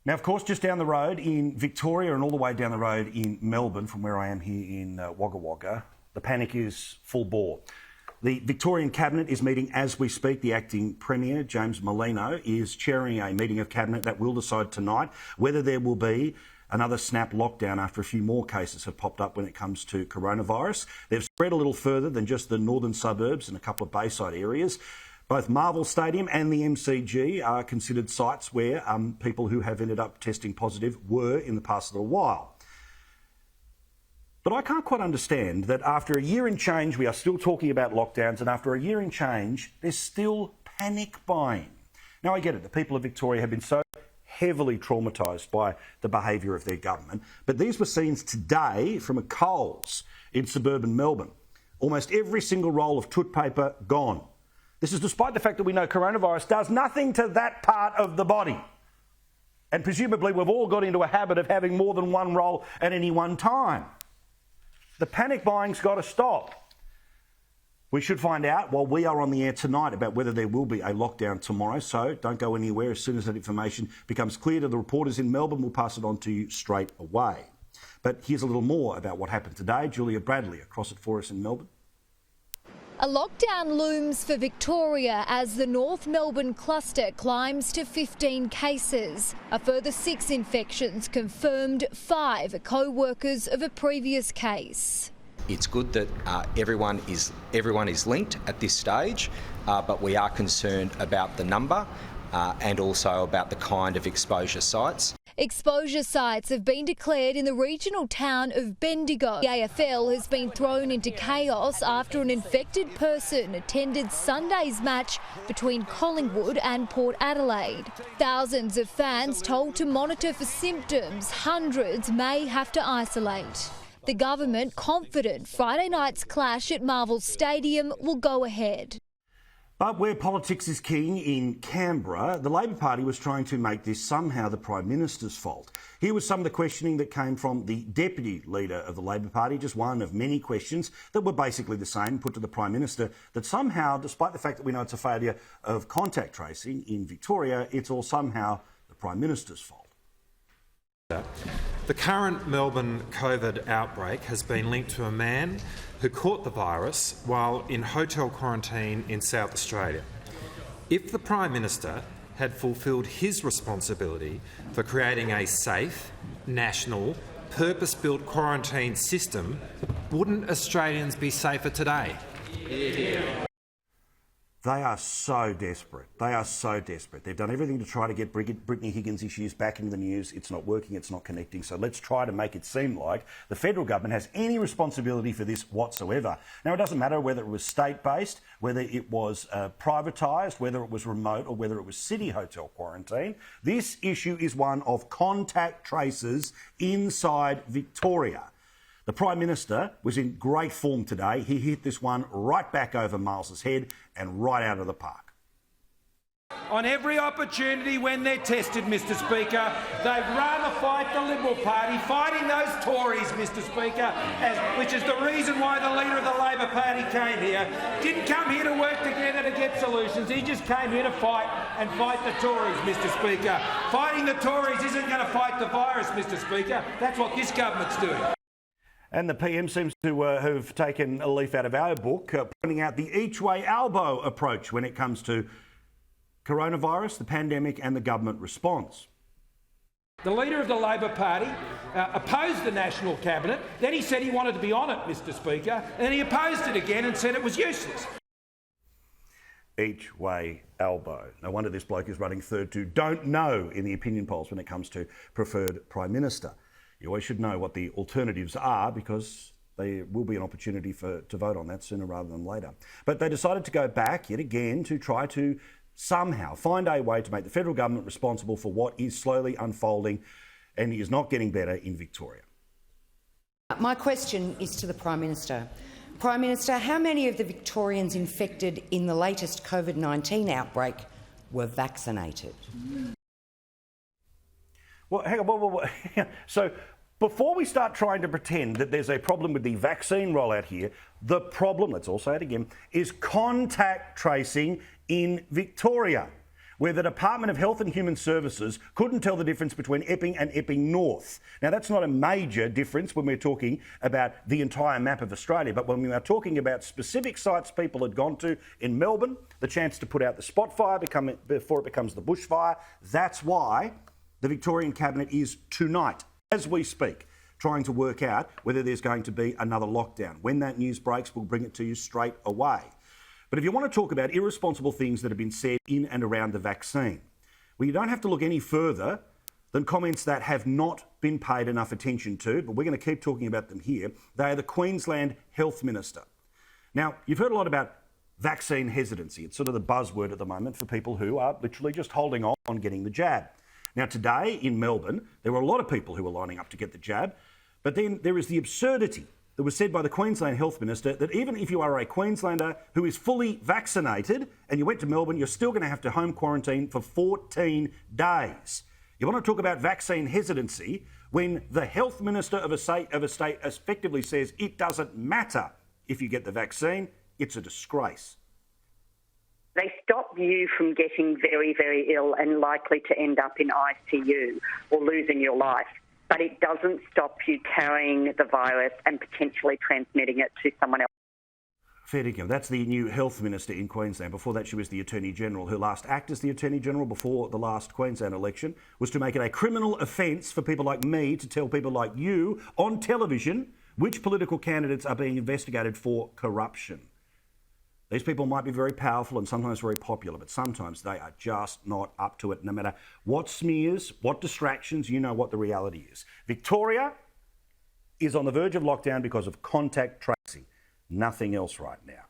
Now, of course, just down the road in Victoria and all the way down the road in Melbourne, from where I am here in Wagga Wagga, the panic is full bore. The Victorian Cabinet is meeting as we speak. The Acting Premier James Merlino is chairing a meeting of Cabinet that will decide tonight whether there will be another snap lockdown after a few more cases have popped up when it comes to coronavirus. They've spread a little further than just the northern suburbs and a couple of Bayside areas. Both Marvel Stadium and the MCG are considered sites where people who have ended up testing positive were in the past little while. But I can't quite understand that after a year and change, we are still talking about lockdowns, and after a year and change, there's still panic buying. Now, I get it. The people of Victoria have been so heavily traumatised by the behaviour of their government, but these were scenes today from a Coles in suburban Melbourne. Almost every single roll of toilet paper gone. This is despite the fact that we know coronavirus does nothing to that part of the body. And presumably we've all got into a habit of having more than one roll at any one time. The panic buying's got to stop. We should find out while we are on the air tonight about whether there will be a lockdown tomorrow, so don't go anywhere. As soon as that information becomes clear to the reporters in Melbourne, we'll pass it on to you straight away. But here's a little more about what happened today. Julia Bradley across it for us in Melbourne. A lockdown looms for Victoria as the North Melbourne cluster climbs to 15 cases. A further 6 infections confirmed, 5 are co-workers of a previous case. It's good that everyone is linked at this stage, but we are concerned about the number and also about the kind of exposure sites. Exposure sites have been declared in the regional town of Bendigo. The AFL has been thrown into chaos after an infected person attended Sunday's match between Collingwood and Port Adelaide. Thousands of fans told to monitor for symptoms. Hundreds may have to isolate. The government confident Friday night's clash at Marvel Stadium will go ahead. But where politics is king in Canberra, the Labor Party was trying to make this somehow the Prime Minister's fault. Here was some of the questioning that came from the Deputy Leader of the Labor Party, just one of many questions that were basically the same put to the Prime Minister, that somehow, despite the fact that we know it's a failure of contact tracing in Victoria, it's all somehow the Prime Minister's fault. The current Melbourne COVID outbreak has been linked to a man who caught the virus while in hotel quarantine in South Australia. If the Prime Minister had fulfilled his responsibility for creating a safe, national, purpose-built quarantine system, wouldn't Australians be safer today? They are so desperate. They are so desperate. They've done everything to try to get Brittany Higgins' issues back into the news. It's not working. It's not connecting. So let's try to make it seem like the federal government has any responsibility for this whatsoever. Now, it doesn't matter whether it was state-based, whether it was privatised, whether it was remote or whether it was city hotel quarantine. This issue is one of contact traces inside Victoria. The Prime Minister was in great form today. He hit this one right back over Miles's head and right out of the park. On every opportunity when they're tested, Mr Speaker, they'd rather fight the Liberal Party, fighting those Tories, Mr Speaker, which is the reason why the leader of the Labor Party came here. Didn't come here to work together to get solutions. He just came here to fight the Tories, Mr Speaker. Fighting the Tories isn't going to fight the virus, Mr Speaker. That's what this government's doing. And the PM seems to have taken a leaf out of our book, pointing out the each-way elbow approach when it comes to coronavirus, the pandemic and the government response. The leader of the Labor Party opposed the National Cabinet. Then he said he wanted to be on it, Mr Speaker. And then he opposed it again and said it was useless. Each-way elbow. No wonder this bloke is running third to don't know in the opinion polls when it comes to preferred Prime Minister. You always should know what the alternatives are because there will be an opportunity to vote on that sooner rather than later. But they decided to go back yet again to try to somehow find a way to make the federal government responsible for what is slowly unfolding and is not getting better in Victoria. My question is to the Prime Minister. Prime Minister, how many of the Victorians infected in the latest COVID-19 outbreak were vaccinated? Well, hang on. So before we start trying to pretend that there's a problem with the vaccine rollout here, the problem, let's all say it again, is contact tracing in Victoria. where the Department of Health and Human Services couldn't tell the difference between Epping and Epping North. Now, that's not a major difference when we're talking about the entire map of Australia, but when we are talking about specific sites people had gone to in Melbourne, the chance to put out the spot fire before it becomes the bushfire, that's why the Victorian Cabinet is tonight, as we speak, trying to work out whether there's going to be another lockdown. When that news breaks, we'll bring it to you straight away. But if you want to talk about irresponsible things that have been said in and around the vaccine, well, you don't have to look any further than comments that have not been paid enough attention to, but we're going to keep talking about them here. They are the Queensland Health Minister. Now, you've heard a lot about vaccine hesitancy. It's sort of the buzzword at the moment for people who are literally just holding on getting the jab. Now, today in Melbourne, there were a lot of people who were lining up to get the jab, but then there is the absurdity that was said by the Queensland Health Minister that even if you are a Queenslander who is fully vaccinated and you went to Melbourne, you're still going to have to home quarantine for 14 days. You want to talk about vaccine hesitancy when the Health Minister of a state effectively says it doesn't matter if you get the vaccine, it's a disgrace. They stop you from getting very, very ill and likely to end up in ICU or losing your life. But it doesn't stop you carrying the virus and potentially transmitting it to someone else. Fair dinkum. That's the new Health Minister in Queensland. Before that, she was the Attorney General. Her last act as the Attorney General before the last Queensland election was to make it a criminal offence for people like me to tell people like you on television which political candidates are being investigated for corruption. These people might be very powerful and sometimes very popular, but sometimes they are just not up to it. No matter what smears, what distractions, you know what the reality is. Victoria is on the verge of lockdown because of contact tracing. Nothing else right now.